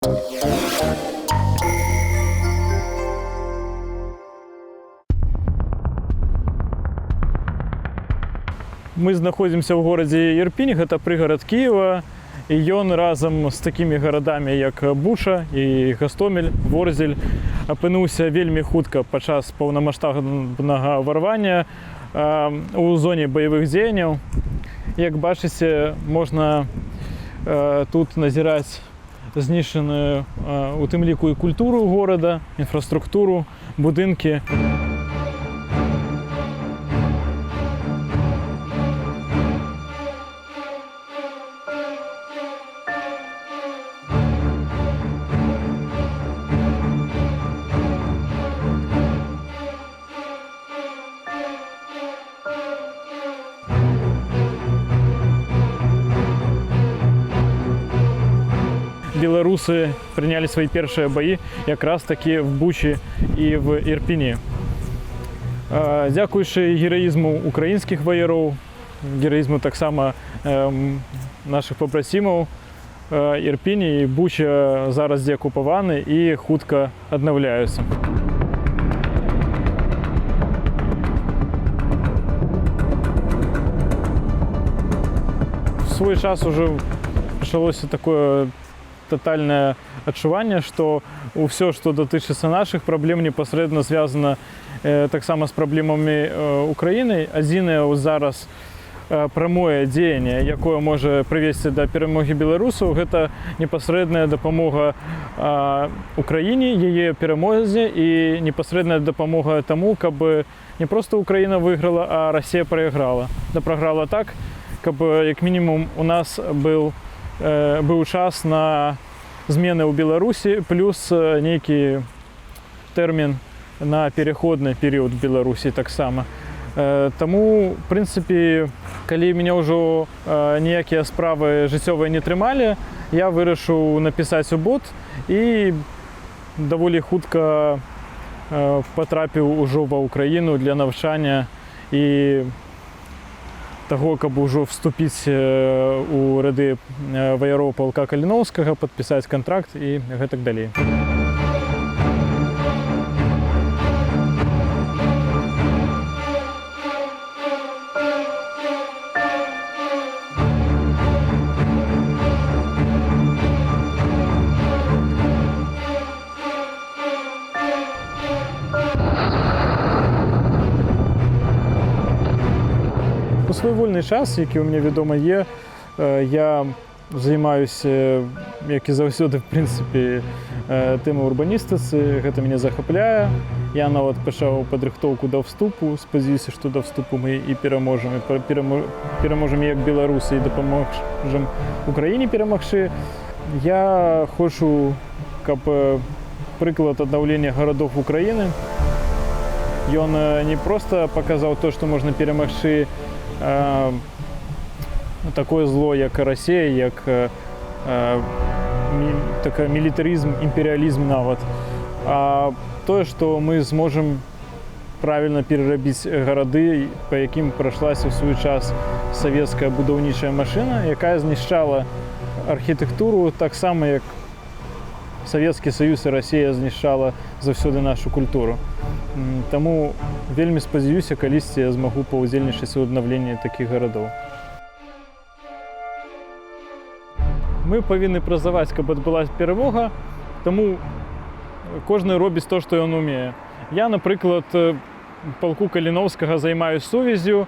Мы знаходзімся ў горадзе Ірпінь, гэта прыгарад Кіева, і ён разам з такімі гарадамі, як Буча і Гастомель, Ворзель, апынуўся вельмі хутка падчас паўнамаштабнага ўварвання у зоне баявых дзеянняў. Як бачыце, можна тут назіраць знішчаную у тым ліку і культуру горада, інфраструктуру, будынкі. Беларусы прыняли свои першыя баі якраз такі в Бучі і в Ірпіні. Дзякуючы гераізму украінскіх ваяроў, гераізму таксама нашых пабрацімаў, Ірпінь і Буча зараз деакупаваны і хутка аднаўляюцца. В свой час уже пачалося такое тотальное адчуванне, што ўсё, што датычыцца нашых праблем, непасрэдна звязана таксама з праблемамі Украіны. Адзінае зараз прамое дзеянне, якое можа прывесці да перамогі беларусаў, гэта непасрэдная дапамога Украіне, яе перамозе і непасрэдная дапамога таму, каб не проста Украіна выйграла, а Расія прайграла. Прайграла так, каб як мінімум у нас быў час на змены ў Беларусі, плюс нейкі тэрмін на пераходны перыяд Беларусі таксама. Таму, в прынцыпе, калі мяне ўжо ніякія справы жыццёвыя не трымалі, я вырашыў напісаць у бот і даволі хутка патрапіў ужо ва Ўкраіну для навчання і таго, каб ужо вступіць у ряды ваяроў палка Каліноўскага, падпісаць кантракт і гэтак далей. У свой вольны час, які ў мяне, вядома, є, я займаюся, як і заўсёды, в прынцыпе, тэмай урбаністыцы, гэта мяне захапляе. Я нават пачаў падрыхтоўку да вступу, спадзяюся, што да вступу мы і пераможам як беларусы і дапаможам Украіне перамагчы. Я хочу, каб прыклад аднаўлення гарадоў Украіны, ён не проста паказаў то, што можна перамагчы такое зло, як Расія, як мілітарызм, імперыялізм нават. А тое, што мы зможам правільна перарабіць гарады, па якім прайшлася ў свой час савецкая будаўнічая машына, якая знішчала архітэктуру таксама, як Савецкі Саюз і Расія знішчала заўсёды нашу культуру. Таму вельмі спадзяюся, калісьці я змагу паўдзельнічаць у аднаўленні такіх гарадоў. Мы павінны працаваць, каб адбылася перамога, таму кожны робіць то, што ён умее. Я, напрыклад, палку Каліноўскага займаюся сувяззю.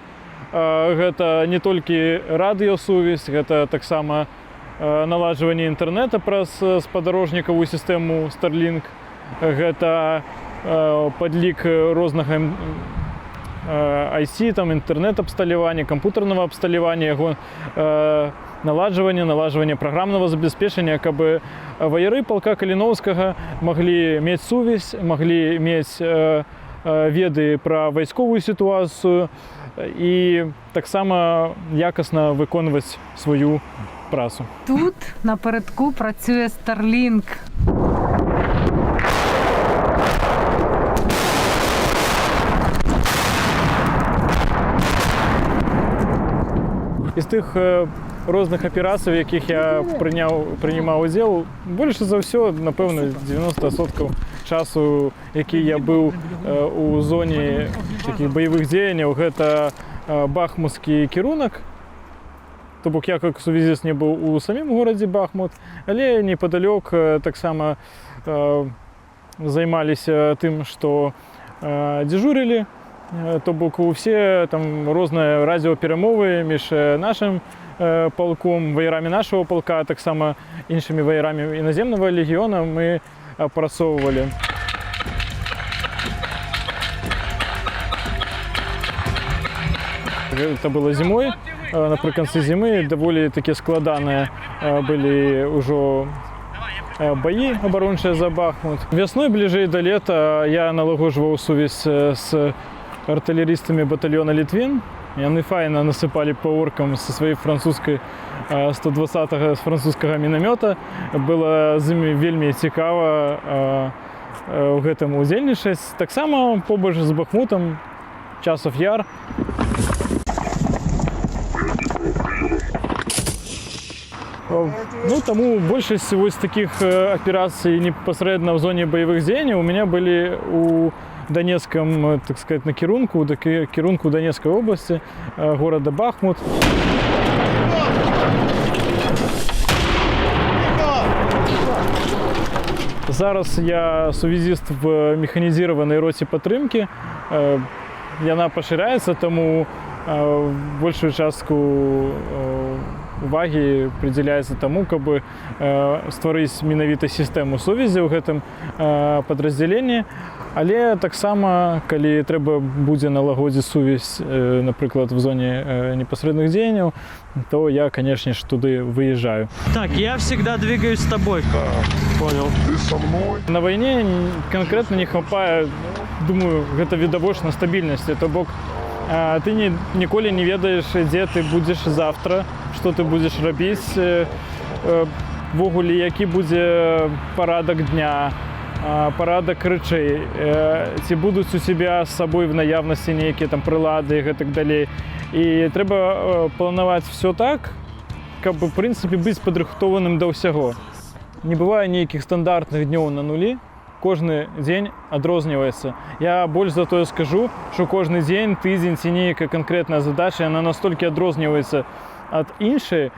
Гэта не толькі радыёсувязь, гэта таксама наладжванне інтэрнэта праз спадарожнікавую сістэму Starlink. Гэта падлік рознага IC, інтэрнэт-абсталявання, кампутарнага абсталявання, яго наладжвання праграмнага забеспечання, каб ваяры палка Каліноўскага маглі мець сувязь, маглі мець веды пра вайсковую сітуацыю і таксама якасна выконваць сваю працу. Тут напередку працює Starlink. Із тих розных аперацый, в якіх я приймав удзел, больше за все, напевно, 90% часу, який я був у зоні таких бойових дзеянняў, гэта бахмутскі кірунак. То бок я як сувязіст не быў у самім горадзе Бахмут, але непадалёк таксама займаліся тым, што дзежурылі. То бок усе там розныя радыёперамовы між нашым полком, ваярамі нашего полка, а таксама іншымі ваярамі іназемнага легіёна мы апрацоўвалі. Это было зимой. Напрыканцы зімы даволі такія складаныя былі ўжо баі абарончыя за Бахмут. Вясной бліжэй да лета я налагоджваў сувязь з артылерыстамі батальёна Літвін. Яны файна насыпалі па оркам са сваёй французскай 120-го з французскага мінамёта. Было з імі вельмі цікава у гэтым удзельнічаць. Таксама побач з Бахмутам Часов Яр. Ну, таму большасць вось такіх аперацый непасрэдна ў зоне баявых дзеянняў у меня былі у Донецком, так сказать, на кірунку Донецкай области, города Бахмут. Зараз я сувязіст в механізіраванай роце падтрымкі. Яна пашыраецца, таму большую частку увагі прыдзяляецца таму, каб стварыць менавіта сістэму сувязі ў гэтым падраздзяленні. Але таксама, калі трэба будзе налагодзіць сувязь, напрыклад, в зоне непасрэдных дзеянняў, то я, конечно же, туды выезжаю. Так, я всегда двигаюсь с тобой. Понял. Ты со мной? На вайне конкретно не хапае, думаю, гэта відавочна стабільнасці. То бок ты ніколі не ведаеш, дзе ты будзеш завтра, што ты будзеш рабіць, ввогуле, які будзе парадак дня, парадак рэчэй, ці будуць у себя з сабой в наяўнасці нейкія там прылады і гэтак далей. І трэба планаваць все так, каб, в прынцыпе, быць падрыхтованым да ўсяго. Не бывае нейкіх стандартных днёў на нулі, кожны дзень адрозніваецца. Я больш за тое скажу, што кожны дзень, тыдзень ці нейкая канкрэтная задача, яна настолькі адрозніваецца ад іншай,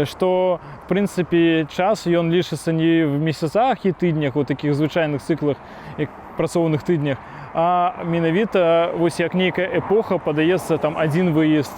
што, в прынцыпе, час ён лічыцца не в месяцах і тыднях, у такіх звычайных цыклах, як працоўных тыднях, а менавіта вось як нейкая эпоха падаецца там адзін выезд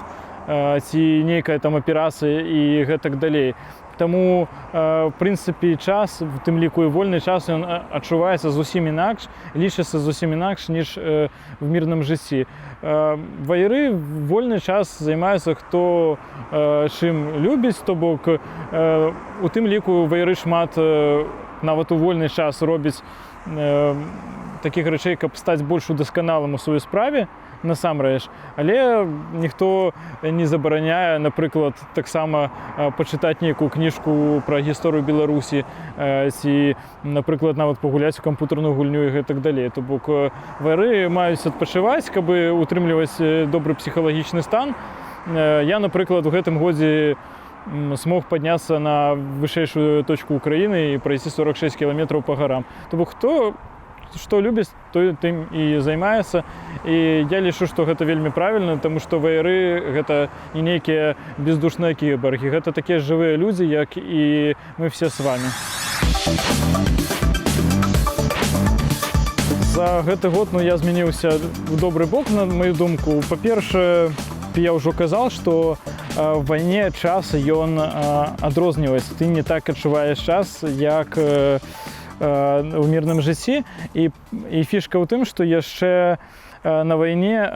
ці нейкая там аперацыя і гэтак далей. Таму, в прынцыпе, час, в тым ліку і вольны час, ён адчуваецца зусім інакш, лічыцца зусім інакш, ніж в мірным жыцці. Ваяры вольны час займаюцца хто чым любіць, то бок у тым ліку ваяры шмат нават у вольны час робіць такіх рэчэй, каб стаць больш удасканалым у сваёй справе, насамрэч, але ніхто не забараняе, напрыклад, таксама пачытаць нейкую кніжку пра гісторыю Беларусі ці, напрыклад, нават пагуляць у камп'ютарную гульню і гэтак далей. То бок ваяры маюць адпачываць, каб утрымліваць добры псіхалагічны стан. Я, напрыклад, у гэтым годзе смог падняцца на вышэйшую точку Украіны і прайсці 46 кіламетраў па гарам. То бок хто што любіць, той тым і займаецца. І я лічу, што гэта вельмі правільна, таму што ваяры гэта не нейкія бездушныя кіборгі, гэта такія жывыя людзі, як і мы все з вами. За гэты год я змяніўся ў добры бок, на маю думку. Па-першае, я ўжо казаў, што в вайне час ён адрозніваецца. Ты не так адчуваеш час, як у мірным жыцці. І фішка ў тым, што яшчэ на вайне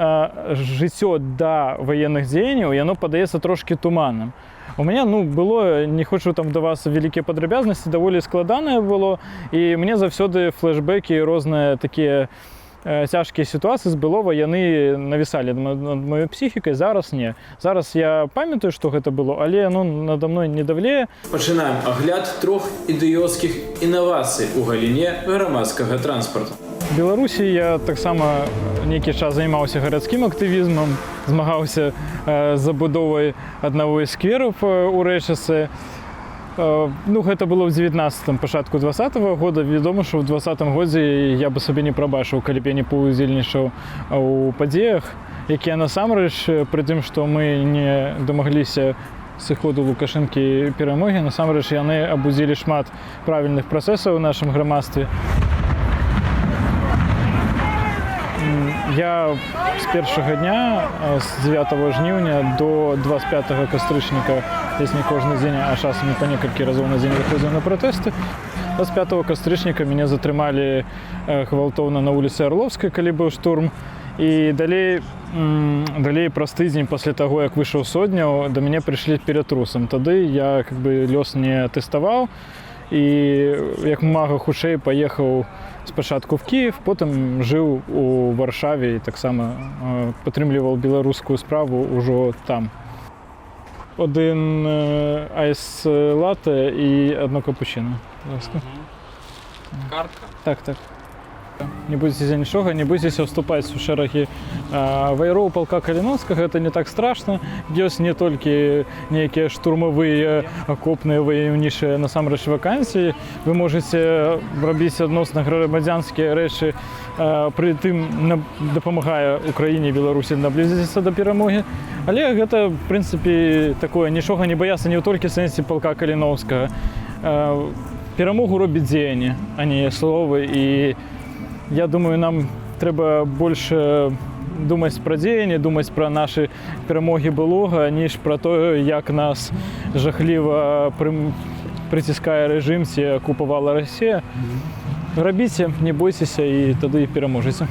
жыццё да ваенных дзеянняў, яно падаецца трошкі туманным. У мяне, было, не хочу там давацца вялікія падрабязнасці, даволі складанае было, і мне заўсёды флэшбэкі і розныя такія цяжкія сітуацыі з былога яны навісалі над маёй псіхікай, зараз не. Зараз я памятаю, што гэта было, але яно надо мной не давлее. Пачынаем агляд 3 ідыёцкіх інавацый у галіне грамадскага транспарту. В Беларусі я таксама нейкі час займаўся гарадскім актывізмам. змагаўся з забудовай аднаго з сквераў у Рэчыцы. Ну, гэта было ў 19-м, пачатку 20-го года. Вядома, што ў 20-м годзе я бы сабе не прабачыў, калі б я не паўдзельнічаў у падзеях, якія насамрэч, пры тым, што мы не дамагліся сыходу Лукашэнкі перамогі, насамрэч яны абудзілі шмат правільных працэсаў у нашым грамадстве. Я з першага дня, з 9 жніўня до 25 кастрычніка, если не кожны дзень, а часам па некалькі разоў на дзень выходзіў на пратэсты. 25 кастрычніка мяне затрымалі гвалтоўна на вуліцы Арловскай, калі быў штурм. І далей праз тыдзень пасля таго, як выйшаў сотняў, да мяне прыйшлі ператрусам. Тады я лёс не тэставаў і як мага хутчэй паехаў спачатку в Киев, потым жыў у Варшаве і таксама падтрымліваў беларускую справу ўжо там. Один айс латте і одно капучино. Картка? Так, так. Не бойцеся нічога, не бойцеся ўступаць у шэрагі ваяроў палка Каліноўскага, гэта не так страшна. Ёсць не толькі нейкія штурмавыя, акопныя ваяўнічыя насамрэч вакансіі. Вы можаце рабіць адносна грамадзянскія рэчы, пры тым дапамагае Украіне і Беларусі наблізіцца да перамогі. Але гэта, в прынцыпе, такое нічога не баяцца не толькі сэнсе палка Каліноўскага. Перамогу робіць дзеянне, а не словы. І я думаю, нам трэба больш думаць пра дзеянне, думаць пра нашы перамогі былога, ніж пра тое, як нас жахліва прыціскае рэжым ці акупавала Расія. Рабіце, не бойцеся і тады пераможаце.